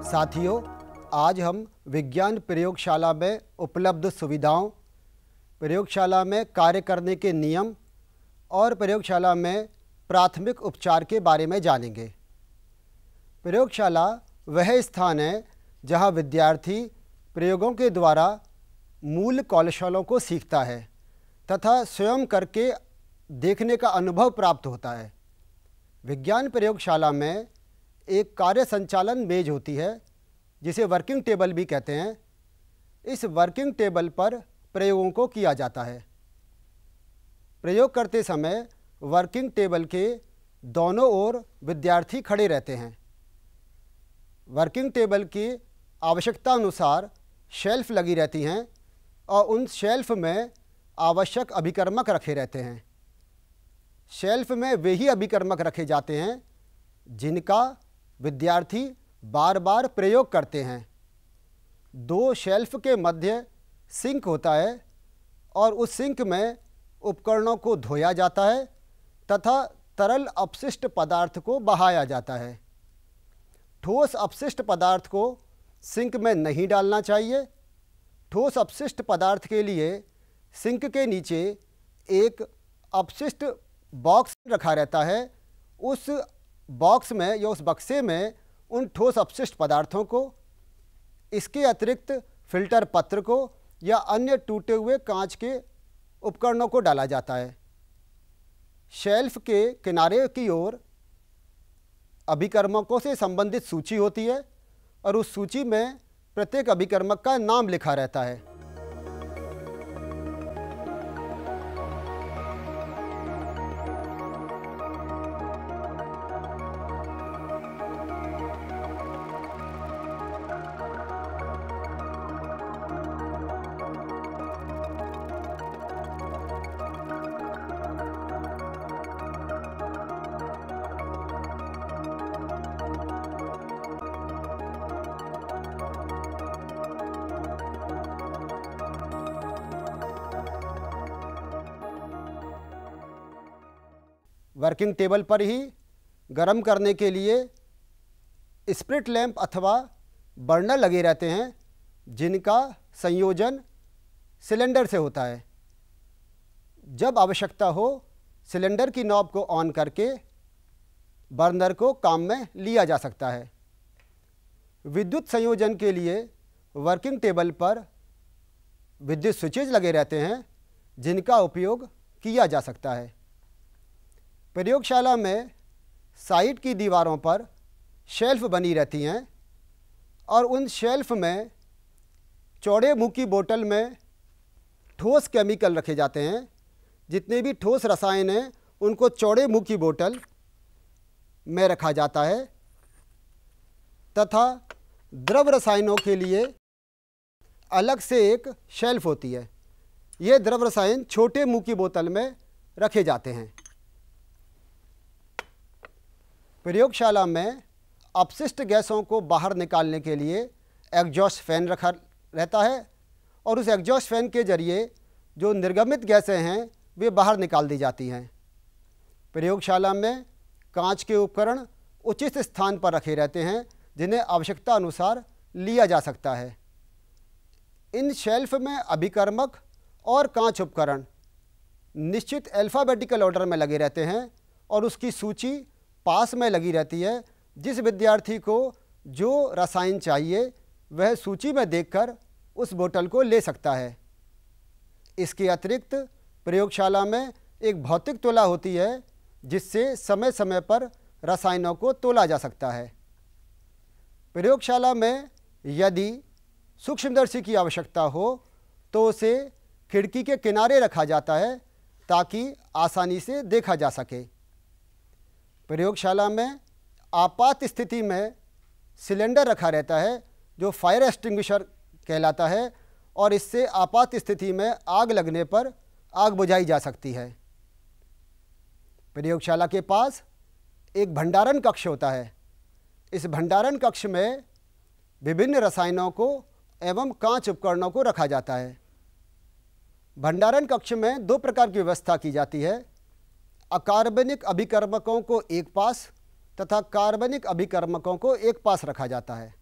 साथियों, आज हम विज्ञान प्रयोगशाला में उपलब्ध सुविधाओं, प्रयोगशाला में कार्य करने के नियम और प्रयोगशाला में प्राथमिक उपचार के बारे में जानेंगे। प्रयोगशाला वह स्थान है जहां विद्यार्थी प्रयोगों के द्वारा मूल कौशलों को सीखता है तथा स्वयं करके देखने का अनुभव प्राप्त होता है। विज्ञान प्रयोगशाला में एक कार्य संचालन मेज होती है जिसे वर्किंग टेबल भी कहते हैं। इस वर्किंग टेबल पर प्रयोगों को किया जाता है। प्रयोग करते समय वर्किंग टेबल के दोनों ओर विद्यार्थी खड़े रहते हैं। वर्किंग टेबल की आवश्यकता अनुसार शेल्फ लगी रहती हैं और उन शेल्फ में आवश्यक अभिकर्मक रखे रहते हैं। शेल्फ में वे ही अभिकर्मक रखे जाते हैं जिनका विद्यार्थी बार बार प्रयोग करते हैं। दो शेल्फ के मध्य सिंक होता है और उस सिंक में उपकरणों को धोया जाता है तथा तरल अपशिष्ट पदार्थ को बहाया जाता है। ठोस अपशिष्ट पदार्थ को सिंक में नहीं डालना चाहिए। ठोस अपशिष्ट पदार्थ के लिए सिंक के नीचे एक अपशिष्ट बॉक्स रखा रहता है। उस बॉक्स में या उस बक्से में उन ठोस अपशिष्ट पदार्थों को, इसके अतिरिक्त फिल्टर पत्र को या अन्य टूटे हुए कांच के उपकरणों को डाला जाता है। शेल्फ के किनारे की ओर अभिकर्मकों से संबंधित सूची होती है और उस सूची में प्रत्येक अभिकर्मक का नाम लिखा रहता है। वर्किंग टेबल पर ही गर्म करने के लिए स्प्रिट लैंप अथवा बर्नर लगे रहते हैं जिनका संयोजन सिलेंडर से होता है। जब आवश्यकता हो सिलेंडर की नॉब को ऑन करके बर्नर को काम में लिया जा सकता है। विद्युत संयोजन के लिए वर्किंग टेबल पर विद्युत स्विचेज लगे रहते हैं जिनका उपयोग किया जा सकता है। प्रयोगशाला में साइड की दीवारों पर शेल्फ बनी रहती हैं और उन शेल्फ में चौड़े मुंह की बोतल में ठोस केमिकल रखे जाते हैं। जितने भी ठोस रसायन हैं उनको चौड़े मुंह की बोतल में रखा जाता है तथा द्रव रसायनों के लिए अलग से एक शेल्फ होती है। ये द्रव रसायन छोटे मुंह की बोतल में रखे जाते हैं। प्रयोगशाला में अपशिष्ट गैसों को बाहर निकालने के लिए एग्जॉस्ट फैन रखा रहता है और उस एग्जॉस्ट फैन के जरिए जो निर्गमित गैसें हैं वे बाहर निकाल दी जाती हैं। प्रयोगशाला में कांच के उपकरण उचित स्थान पर रखे रहते हैं जिन्हें आवश्यकता अनुसार लिया जा सकता है। इन शेल्फ में अभिकर्मक और कांच उपकरण निश्चित अल्फ़ाबेटिकल ऑर्डर में लगे रहते हैं और उसकी सूची पास में लगी रहती है। जिस विद्यार्थी को जो रसायन चाहिए वह सूची में देखकर उस बोतल को ले सकता है। इसके अतिरिक्त प्रयोगशाला में एक भौतिक तोला होती है जिससे समय समय पर रसायनों को तोला जा सकता है। प्रयोगशाला में यदि सूक्ष्मदर्शी की आवश्यकता हो तो उसे खिड़की के किनारे रखा जाता है ताकि आसानी से देखा जा सके। प्रयोगशाला में आपात स्थिति में सिलेंडर रखा रहता है जो फायर एक्सटिंग्विशर कहलाता है और इससे आपात स्थिति में आग लगने पर आग बुझाई जा सकती है। प्रयोगशाला के पास एक भंडारण कक्ष होता है। इस भंडारण कक्ष में विभिन्न रसायनों को एवं कांच उपकरणों को रखा जाता है। भंडारण कक्ष में दो प्रकार की व्यवस्था की जाती है। अकार्बनिक अभिकर्मकों को एक पास तथा कार्बनिक अभिकर्मकों को एक पास रखा जाता है।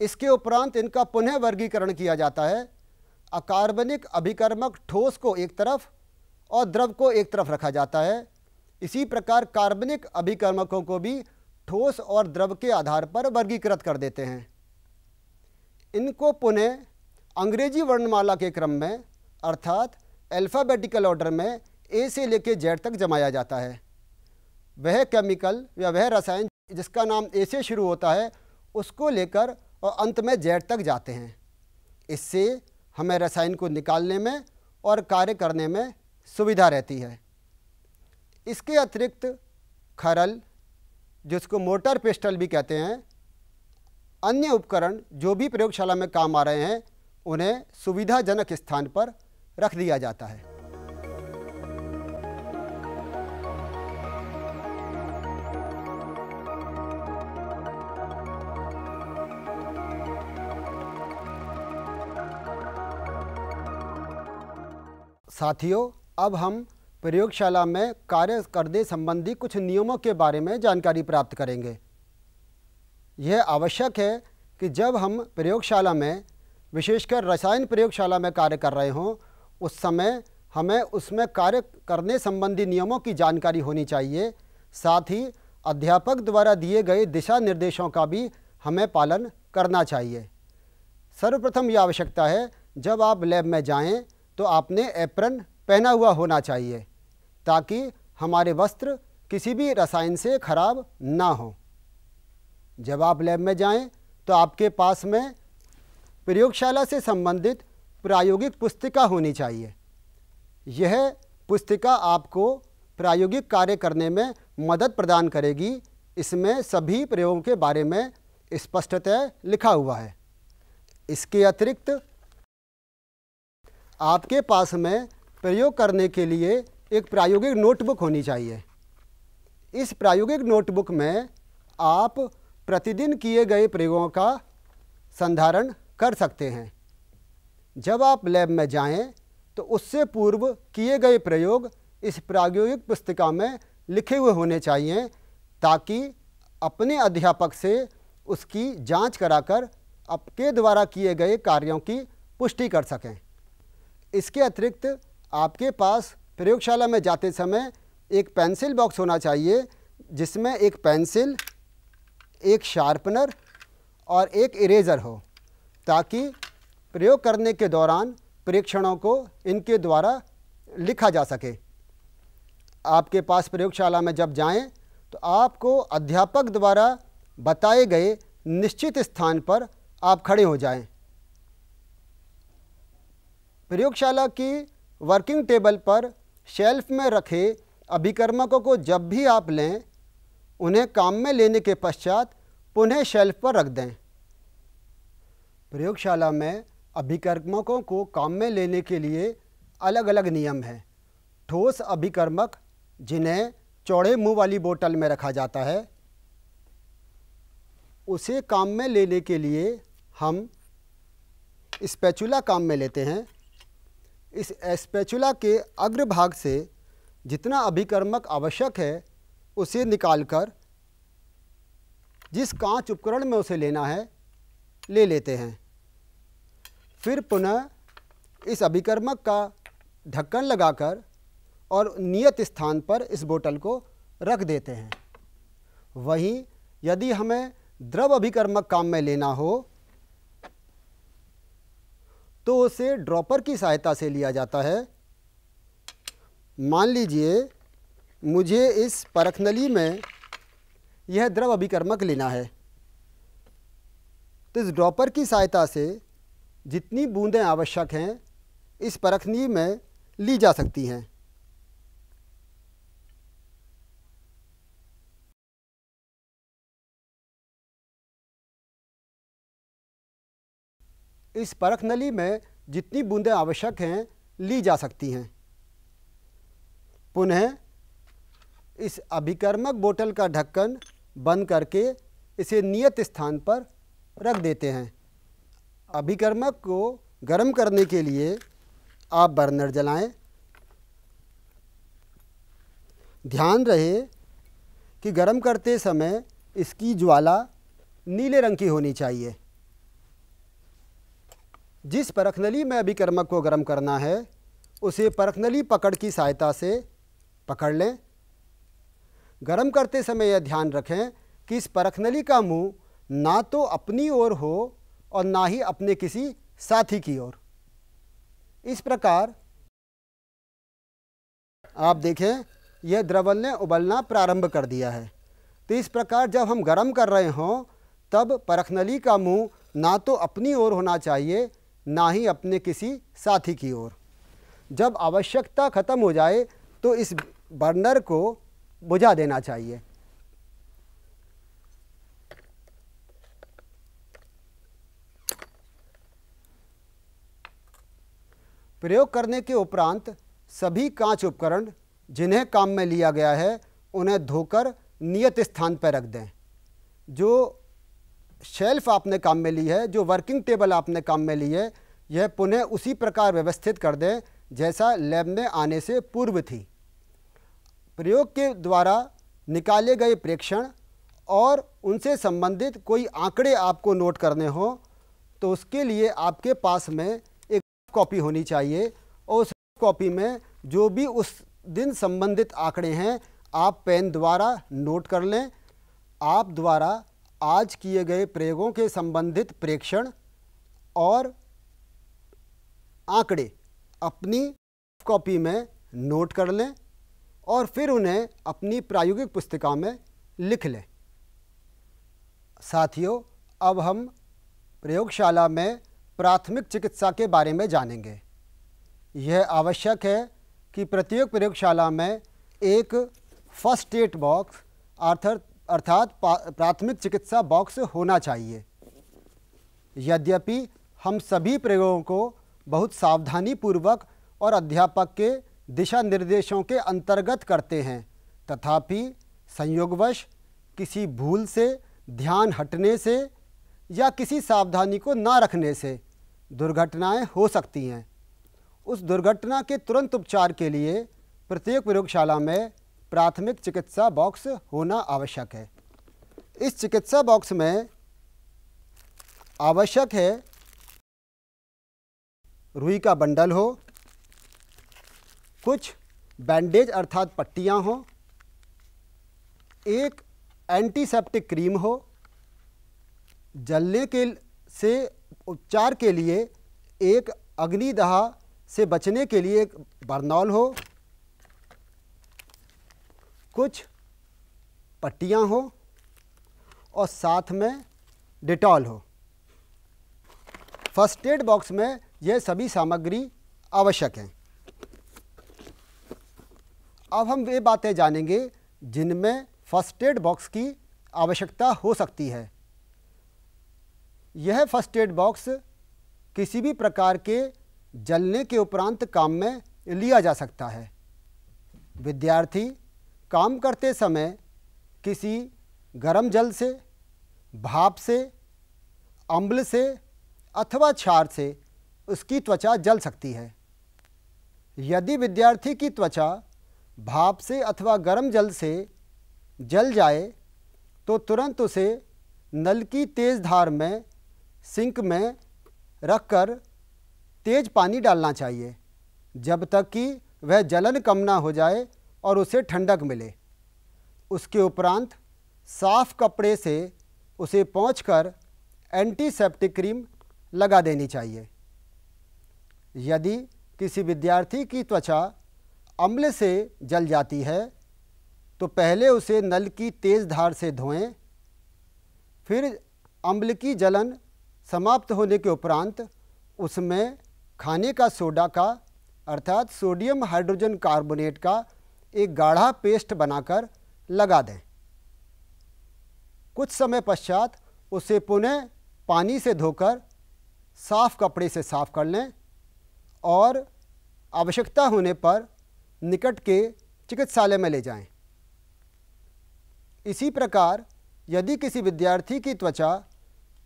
इसके उपरांत इनका पुनः वर्गीकरण किया जाता है। अकार्बनिक अभिकर्मक ठोस को एक तरफ और द्रव को एक तरफ रखा जाता है। इसी प्रकार कार्बनिक अभिकर्मकों को भी ठोस और द्रव के आधार पर वर्गीकृत कर देते हैं। इनको पुनः अंग्रेजी वर्णमाला के क्रम में अर्थात अल्फ़ाबेटिकल ऑर्डर में ए से लेकर जेड तक जमाया जाता है। वह केमिकल या वह रसायन जिसका नाम ए से शुरू होता है उसको लेकर और अंत में जेड तक जाते हैं। इससे हमें रसायन को निकालने में और कार्य करने में सुविधा रहती है। इसके अतिरिक्त खरल, जिसको मोटर पिस्टल भी कहते हैं, अन्य उपकरण जो भी प्रयोगशाला में काम आ रहे हैं उन्हें सुविधाजनक स्थान पर रख दिया जाता है। साथियों, अब हम प्रयोगशाला में कार्य करने संबंधी कुछ नियमों के बारे में जानकारी प्राप्त करेंगे। यह आवश्यक है कि जब हम प्रयोगशाला में, विशेषकर रसायन प्रयोगशाला में कार्य कर रहे हों, उस समय हमें उसमें कार्य करने संबंधी नियमों की जानकारी होनी चाहिए। साथ ही अध्यापक द्वारा दिए गए दिशा निर्देशों का भी हमें पालन करना चाहिए। सर्वप्रथम यह आवश्यकता है, जब आप लैब में जाएं तो आपने एप्रन पहना हुआ होना चाहिए ताकि हमारे वस्त्र किसी भी रसायन से खराब ना हो। जब आप लैब में जाएं तो आपके पास में प्रयोगशाला से संबंधित प्रायोगिक पुस्तिका होनी चाहिए। यह पुस्तिका आपको प्रायोगिक कार्य करने में मदद प्रदान करेगी। इसमें सभी प्रयोगों के बारे में स्पष्टतः लिखा हुआ है। इसके अतिरिक्त आपके पास में प्रयोग करने के लिए एक प्रायोगिक नोटबुक होनी चाहिए। इस प्रायोगिक नोटबुक में आप प्रतिदिन किए गए प्रयोगों का संधारण कर सकते हैं। जब आप लैब में जाएं तो उससे पूर्व किए गए प्रयोग इस प्रायोगिक पुस्तिका में लिखे हुए होने चाहिए ताकि अपने अध्यापक से उसकी जांच कराकर आपके द्वारा किए गए कार्यों की पुष्टि कर सकें। इसके अतिरिक्त आपके पास प्रयोगशाला में जाते समय एक पेंसिल बॉक्स होना चाहिए जिसमें एक पेंसिल, एक शार्पनर और एक इरेज़र हो ताकि प्रयोग करने के दौरान परीक्षणों को इनके द्वारा लिखा जा सके। आपके पास प्रयोगशाला में जब जाएं तो आपको अध्यापक द्वारा बताए गए निश्चित स्थान पर आप खड़े हो जाएं। प्रयोगशाला की वर्किंग टेबल पर शेल्फ में रखे अभिकर्मकों को जब भी आप लें, उन्हें काम में लेने के पश्चात पुनः शेल्फ पर रख दें। प्रयोगशाला में अभिकर्मकों को काम में लेने के लिए अलग अलग नियम हैं। ठोस अभिकर्मक, जिन्हें चौड़े मुंह वाली बोतल में रखा जाता है, उसे काम में लेने के लिए हम स्पैचुला काम में लेते हैं। इस स्पैचुला के अग्रभाग से जितना अभिकर्मक आवश्यक है उसे निकालकर जिस कांच उपकरण में उसे लेना है ले लेते हैं। फिर पुनः इस अभिकर्मक का ढक्कन लगाकर और नियत स्थान पर इस बोतल को रख देते हैं। वहीं यदि हमें द्रव अभिकर्मक काम में लेना हो तो उसे ड्रॉपर की सहायता से लिया जाता है। मान लीजिए मुझे इस परखनली में यह द्रव अभिकर्मक लेना है, तो इस ड्रॉपर की सहायता से जितनी बूंदें आवश्यक हैं इस परखनी में ली जा सकती हैं। इस परख नली में जितनी बूंदें आवश्यक हैं ली जा सकती हैं। पुनः इस अभिकर्मक बोतल का ढक्कन बंद करके इसे नियत स्थान पर रख देते हैं। अभिकर्मक को गर्म करने के लिए आप बर्नर जलाएं। ध्यान रहे कि गर्म करते समय इसकी ज्वाला नीले रंग की होनी चाहिए। जिस परखनली में अभिकर्मक को गर्म करना है उसे परखनली पकड़ की सहायता से पकड़ लें। गर्म करते समय यह ध्यान रखें कि इस परखनली का मुंह ना तो अपनी ओर हो और ना ही अपने किसी साथी की ओर। इस प्रकार आप देखें यह द्रवल ने उबलना प्रारंभ कर दिया है। तो इस प्रकार जब हम गर्म कर रहे हों तब परखनली का मुंह ना तो अपनी ओर होना चाहिए ना ही अपने किसी साथी की ओर। जब आवश्यकता ख़त्म हो जाए तो इस बर्नर को बुझा देना चाहिए। प्रयोग करने के उपरांत सभी कांच उपकरण जिन्हें काम में लिया गया है उन्हें धोकर नियत स्थान पर रख दें। जो शेल्फ आपने काम में ली है, जो वर्किंग टेबल आपने काम में ली है, यह पुनः उसी प्रकार व्यवस्थित कर दें जैसा लैब में आने से पूर्व थी। प्रयोग के द्वारा निकाले गए प्रेक्षण और उनसे संबंधित कोई आंकड़े आपको नोट करने हो तो उसके लिए आपके पास में एक कॉपी होनी चाहिए और उस कॉपी में जो भी उस दिन संबंधित आंकड़े हैं आप पेन द्वारा नोट कर लें। आप द्वारा आज किए गए प्रयोगों के संबंधित प्रेक्षण और आंकड़े अपनी कॉपी में नोट कर लें और फिर उन्हें अपनी प्रायोगिक पुस्तिका में लिख लें। साथियों, अब हम प्रयोगशाला में प्राथमिक चिकित्सा के बारे में जानेंगे। यह आवश्यक है कि प्रत्येक प्रयोगशाला में एक फर्स्ट एड बॉक्स अर्थात प्राथमिक चिकित्सा बॉक्स होना चाहिए। यद्यपि हम सभी प्रयोगों को बहुत सावधानीपूर्वक और अध्यापक के दिशा निर्देशों के अंतर्गत करते हैं, तथापि संयोगवश किसी भूल से, ध्यान हटने से या किसी सावधानी को ना रखने से दुर्घटनाएं हो सकती हैं। उस दुर्घटना के तुरंत उपचार के लिए प्रत्येक प्रयोगशाला में प्राथमिक चिकित्सा बॉक्स होना आवश्यक है। इस चिकित्सा बॉक्स में आवश्यक है रुई का बंडल हो, कुछ बैंडेज अर्थात पट्टियां हो, एक एंटीसेप्टिक क्रीम हो, जलने के से उपचार के लिए एक अग्निदाह से बचने के लिए एक बर्नौल हो, कुछ पट्टियां हो और साथ में डेटॉल हो। फर्स्ट एड बॉक्स में यह सभी सामग्री आवश्यक हैं। अब हम वे बातें जानेंगे जिनमें फर्स्ट एड बॉक्स की आवश्यकता हो सकती है। यह फर्स्ट एड बॉक्स किसी भी प्रकार के जलने के उपरांत काम में लिया जा सकता है। विद्यार्थी काम करते समय किसी गर्म जल से, भाप से, अम्ल से अथवा क्षार से उसकी त्वचा जल सकती है। यदि विद्यार्थी की त्वचा भाप से अथवा गर्म जल से जल जाए तो तुरंत उसे नल की तेज़ धार में सिंक में रखकर तेज पानी डालना चाहिए जब तक कि वह जलन कम ना हो जाए और उसे ठंडक मिले। उसके उपरांत साफ कपड़े से उसे पोंछकर एंटीसेप्टिक क्रीम लगा देनी चाहिए। यदि किसी विद्यार्थी की त्वचा अम्ल से जल जाती है तो पहले उसे नल की तेज़ धार से धोएं, फिर अम्ल की जलन समाप्त होने के उपरांत उसमें खाने का सोडा का अर्थात सोडियम हाइड्रोजन कार्बोनेट का एक गाढ़ा पेस्ट बनाकर लगा दें। कुछ समय पश्चात उसे पुनः पानी से धोकर साफ कपड़े से साफ कर लें और आवश्यकता होने पर निकट के चिकित्सालय में ले जाएं। इसी प्रकार यदि किसी विद्यार्थी की त्वचा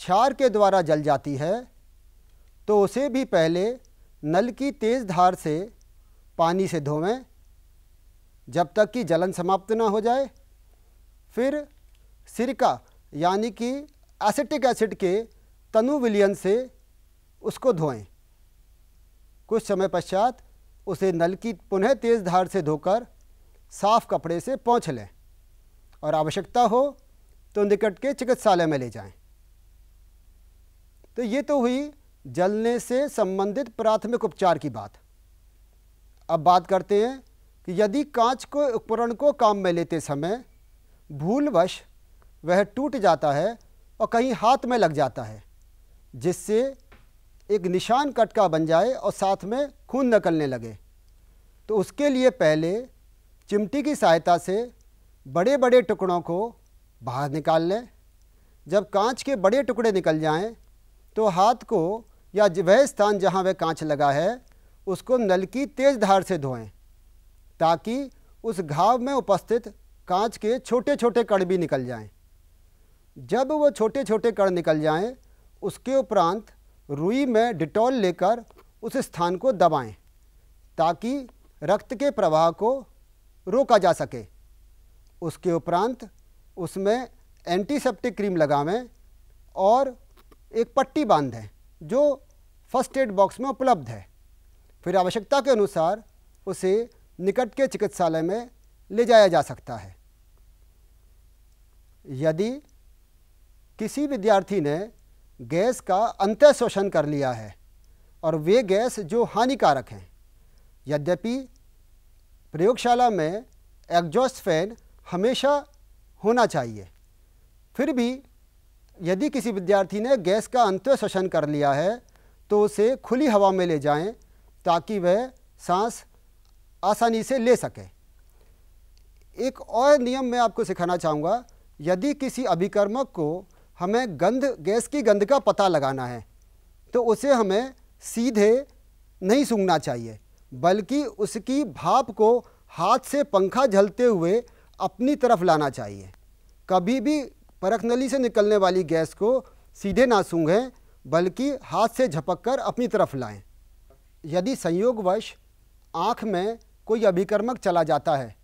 क्षार के द्वारा जल जाती है तो उसे भी पहले नल की तेज़ धार से पानी से धोवें जब तक कि जलन समाप्त ना हो जाए। फिर सिरका यानी कि एसिटिक एसिड के तनु विलयन से उसको धोएं। कुछ समय पश्चात उसे नल की पुनः तेज़ धार से धोकर साफ कपड़े से पोंछ लें और आवश्यकता हो तो निकट के चिकित्सालय में ले जाएं। तो ये तो हुई जलने से संबंधित प्राथमिक उपचार की बात। अब बात करते हैं कि यदि कांच के उपकरण को काम में लेते समय भूलवश वह टूट जाता है और कहीं हाथ में लग जाता है, जिससे एक निशान कटका बन जाए और साथ में खून निकलने लगे, तो उसके लिए पहले चिमटी की सहायता से बड़े बड़े टुकड़ों को बाहर निकाल लें। जब कांच के बड़े टुकड़े निकल जाएं, तो हाथ को या वह स्थान जहां वह कांच लगा है उसको नल की तेज़ धार से धोएं, ताकि उस घाव में उपस्थित कांच के छोटे छोटे कण भी निकल जाएं। जब वो छोटे छोटे कण निकल जाएं, उसके उपरांत रुई में डिटॉल लेकर उस स्थान को दबाएं, ताकि रक्त के प्रवाह को रोका जा सके। उसके उपरांत उसमें एंटीसेप्टिक क्रीम लगावें और एक पट्टी बांधें जो फर्स्ट एड बॉक्स में उपलब्ध है। फिर आवश्यकता के अनुसार उसे निकट के चिकित्सालय में ले जाया जा सकता है। यदि किसी विद्यार्थी ने गैस का अंतः शोषण कर लिया है और वे गैस जो हानिकारक हैं, यद्यपि प्रयोगशाला में एग्जॉस्ट फैन हमेशा होना चाहिए, फिर भी यदि किसी विद्यार्थी ने गैस का अंतः शोषण कर लिया है तो उसे खुली हवा में ले जाएं, ताकि वह सांस आसानी से ले सके। एक और नियम मैं आपको सिखाना चाहूँगा। यदि किसी अभिकर्मक को हमें गैस की गंध का पता लगाना है, तो उसे हमें सीधे नहीं सूंघना चाहिए, बल्कि उसकी भाप को हाथ से पंखा झलते हुए अपनी तरफ लाना चाहिए। कभी भी परख नली से निकलने वाली गैस को सीधे ना सूंघें, बल्कि हाथ से झपक कर अपनी तरफ लाएं। यदि संयोगवश आँख में कोई अभिकर्मक चला जाता है,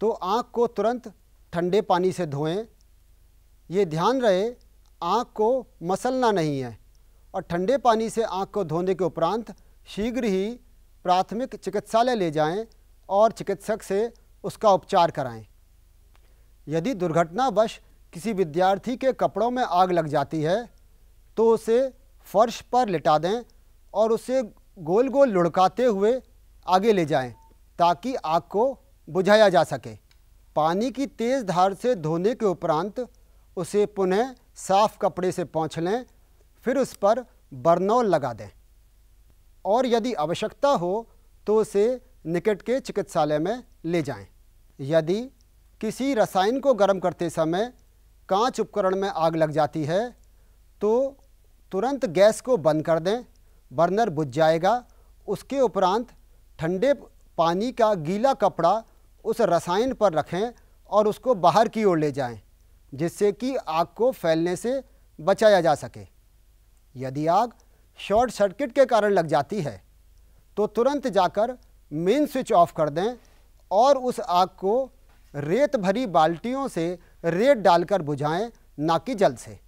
तो आँख को तुरंत ठंडे पानी से धोएं। ये ध्यान रहे, आँख को मसलना नहीं है और ठंडे पानी से आँख को धोने के उपरांत शीघ्र ही प्राथमिक चिकित्सालय ले जाएं और चिकित्सक से उसका उपचार कराएं। यदि दुर्घटनावश किसी विद्यार्थी के कपड़ों में आग लग जाती है, तो उसे फर्श पर लिटा दें और उसे गोल गोल लुढ़काते हुए आगे ले जाएं, ताकि आग को बुझाया जा सके। पानी की तेज़ धार से धोने के उपरांत उसे पुनः साफ कपड़े से पोंछ लें, फिर उस पर बर्नौल लगा दें और यदि आवश्यकता हो तो उसे निकट के चिकित्सालय में ले जाएं। यदि किसी रसायन को गर्म करते समय कांच उपकरण में आग लग जाती है, तो तुरंत गैस को बंद कर दें, बर्नर बुझ जाएगा। उसके उपरांत ठंडे पानी का गीला कपड़ा उस रसायन पर रखें और उसको बाहर की ओर ले जाएं, जिससे कि आग को फैलने से बचाया जा सके। यदि आग शॉर्ट सर्किट के कारण लग जाती है, तो तुरंत जाकर मेन स्विच ऑफ कर दें और उस आग को रेत भरी बाल्टियों से रेत डालकर बुझाएं, ना कि जल से।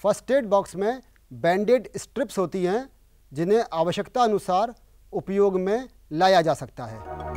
फर्स्ट एड बॉक्स में बैंडेड स्ट्रिप्स होती हैं, जिन्हें आवश्यकता अनुसार उपयोग में लाया जा सकता है।